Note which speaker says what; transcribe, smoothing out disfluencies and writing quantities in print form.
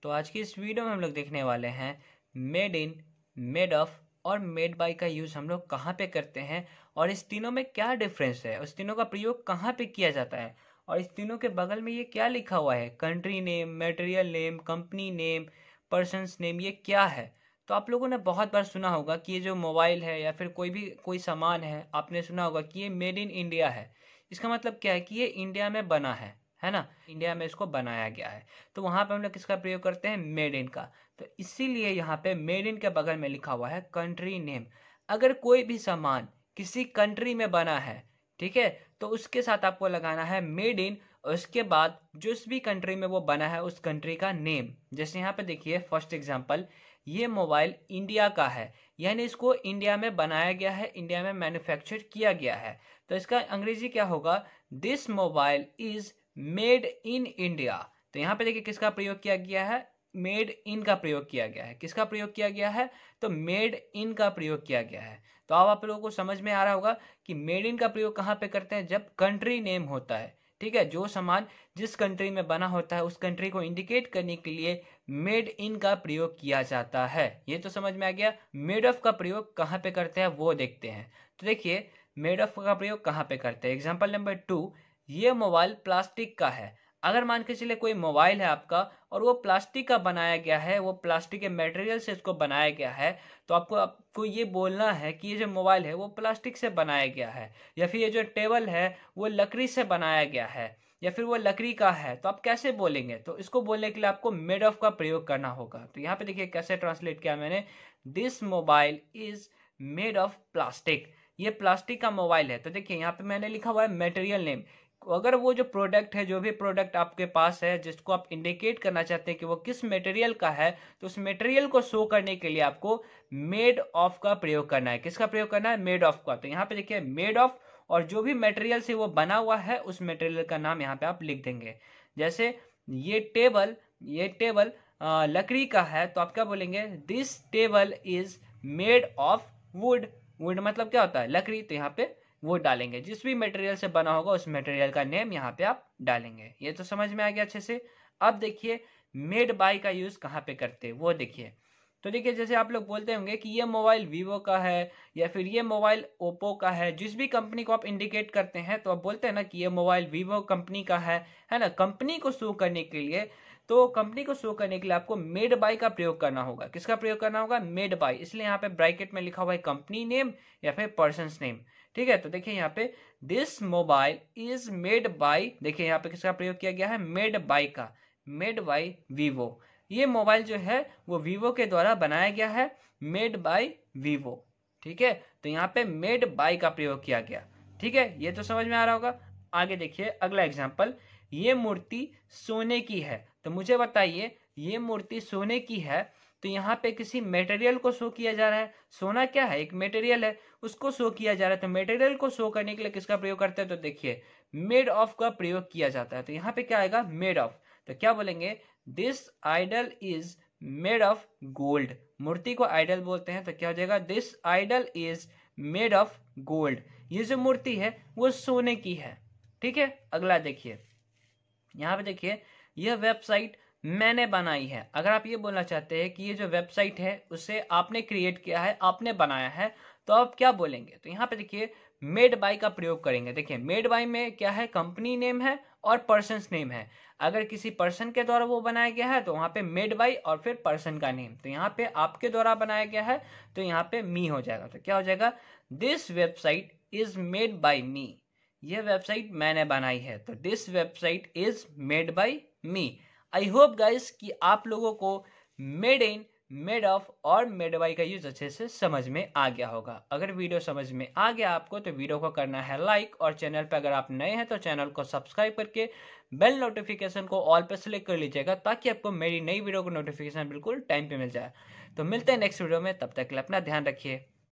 Speaker 1: तो आज की इस वीडियो में हम लोग देखने वाले हैं मेड इन, मेड ऑफ और मेड बाय का यूज़ हम लोग कहाँ पे करते हैं और इस तीनों में क्या डिफरेंस है, उस तीनों का प्रयोग कहाँ पे किया जाता है और इस तीनों के बगल में ये क्या लिखा हुआ है, country name, material name, company name, persons name, ये क्या है। तो आप लोगों ने बहुत बार सुना होगा कि ये जो मोबाइल है या फिर कोई सामान है, आपने सुना होगा कि ये मेड इन इंडिया है। इसका मतलब क्या है कि ये इंडिया में बना है ना, इंडिया में इसको बनाया गया है। तो वहां पे हम लोग किसका प्रयोग करते हैं, मेड इन का। तो इसीलिए यहाँ पे मेड इन के बगल में लिखा हुआ है कंट्री नेम। अगर कोई भी सामान किसी कंट्री में बना है, ठीक है, तो उसके साथ आपको लगाना है मेड इन और उसके बाद जिस भी कंट्री में वो बना है उस कंट्री का नेम। जैसे यहाँ पे देखिए फर्स्ट एग्जांपल, ये मोबाइल इंडिया का है, यानी इसको इंडिया में बनाया गया है, इंडिया में मैन्युफैक्चर किया गया है। तो इसका अंग्रेजी क्या होगा, this mobile is made in India. तो यहाँ पे देखिए किसका प्रयोग किया गया है, मेड इन का प्रयोग किया गया है। किसका प्रयोग किया गया है, तो मेड इन का प्रयोग किया गया है। तो अब आप लोगों को समझ में आ रहा होगा कि मेड इन का प्रयोग कहाँ पे करते हैं, जब कंट्री नेम होता है। ठीक है, जो सामान जिस कंट्री में बना होता है उस कंट्री को इंडिकेट करने के लिए मेड इन का प्रयोग किया जाता है। ये तो समझ में आ गया। मेड ऑफ का प्रयोग कहाँ पे करते हैं वो देखते हैं। तो देखिए मेड ऑफ का प्रयोग कहाँ पे करते हैं। एग्जाम्पल नंबर 2, ये मोबाइल प्लास्टिक का है। अगर मान के चले कोई मोबाइल है आपका और वो प्लास्टिक का बनाया गया है, वो प्लास्टिक के मटेरियल से इसको बनाया गया है, तो आपको ये बोलना है कि ये जो मोबाइल है वो प्लास्टिक से बनाया गया है, या फिर ये जो टेबल है वो लकड़ी से बनाया गया है, या फिर वो लकड़ी का है। तो आप कैसे बोलेंगे, तो इसको बोलने के लिए आपको मेड ऑफ का प्रयोग करना होगा। तो यहाँ पे देखिए कैसे ट्रांसलेट किया मैंने, this mobile is made of plastic. ये प्लास्टिक का मोबाइल है। तो देखिए यहाँ पे मैंने लिखा हुआ है मटेरियल नेम। अगर वो जो प्रोडक्ट है, जो भी प्रोडक्ट आपके पास है जिसको आप इंडिकेट करना चाहते हैं कि वो किस मटेरियल का है, तो उस मटेरियल को शो करने के लिए आपको मेड ऑफ का प्रयोग करना है। किसका प्रयोग करना है, मेड ऑफ का। तो यहाँ पे देखिए मेड ऑफ, और जो भी मटेरियल से वो बना हुआ है उस मटेरियल का नाम यहाँ पे आप लिख देंगे। जैसे ये टेबल लकड़ी का है, तो आप क्या बोलेंगे, this table is made of would. Would मतलब क्या होता है, लकड़ी। तो यहाँ पे वो डालेंगे, जिस भी मटेरियल से बना होगा उस मटेरियल का नेम यहाँ पे आप डालेंगे। ये तो समझ में आ गया अच्छे से। अब देखिए मेड बाय का यूज कहाँ पे करते हैं वो देखिए। तो देखिए जैसे आप लोग बोलते होंगे कि ये मोबाइल वीवो का है या फिर ये मोबाइल ओप्पो का है, जिस भी कंपनी को आप इंडिकेट करते हैं तो आप बोलते हैं ना कि ये मोबाइल वीवो कंपनी का है ना। कंपनी को शो करने के लिए, तो कंपनी को शो करने के लिए आपको मेड बाय का प्रयोग करना होगा। किसका प्रयोग करना होगा, मेड बाय। इसलिए यहाँ पे ब्रैकेट में लिखा हुआ है कंपनी नेम या फिर पर्सन्स नेम। ठीक है, तो देखिए यहाँ पे this mobile is made bye, देखिए यहाँ पे किसका प्रयोग किया गया है, मेड बाय का, मेड बाय वीवो। ये मोबाइल जो है वो वीवो के द्वारा बनाया गया है, मेड बाय वीवो। ठीक है, तो यहाँ पे मेड बाय का प्रयोग किया गया। ठीक है, ये तो समझ में आ रहा होगा। आगे देखिए अगला एग्जाम्पल, ये मूर्ति सोने की है। तो मुझे बताइए ये मूर्ति सोने की है, तो यहाँ पे किसी मटेरियल को शो किया जा रहा है। सोना क्या है, एक मटेरियल है, उसको शो किया जा रहा है। तो मटेरियल को शो करने के लिए किसका प्रयोग करते हैं, तो देखिए मेड ऑफ का प्रयोग किया जाता है। तो यहाँ पे क्या आएगा, मेड ऑफ। तो क्या बोलेंगे, this idol is made of gold. मूर्ति को आइडल बोलते हैं, तो क्या हो जाएगा, this idol is made of gold. ये जो मूर्ति है वो सोने की है। ठीक है, अगला देखिए, यहाँ पे देखिए यह वेबसाइट मैंने बनाई है। अगर आप ये बोलना चाहते हैं कि ये जो वेबसाइट है उसे आपने क्रिएट किया है, आपने बनाया है, तो आप क्या बोलेंगे, तो यहाँ पे देखिए मेड बाय का प्रयोग करेंगे। देखिए मेड बाय में क्या है, कंपनी नेम है और पर्सन्स नेम है। अगर किसी पर्सन के द्वारा वो बनाया गया है तो वहां पे मेड बाय और फिर पर्सन का नेम। तो यहाँ पे आपके द्वारा बनाया गया है तो यहाँ पे मी हो जाएगा। तो क्या हो जाएगा, this website is made by me. यह वेबसाइट मैंने बनाई है, तो this website is made by me. I hope guys कि आप लोगों को मेड इन, मेड ऑफ और मेड बाय का यूज अच्छे से समझ में आ गया होगा। अगर वीडियो समझ में आ गया आपको तो वीडियो को करना है लाइक, और चैनल पर अगर आप नए हैं तो चैनल को सब्सक्राइब करके बेल नोटिफिकेशन को ऑल पे सेलेक्ट कर लीजिएगा, ताकि आपको मेरी नई वीडियो को नोटिफिकेशन बिल्कुल टाइम पे मिल जाए। तो मिलते हैं नेक्स्ट वीडियो में, तब तक के लिए अपना ध्यान रखिए।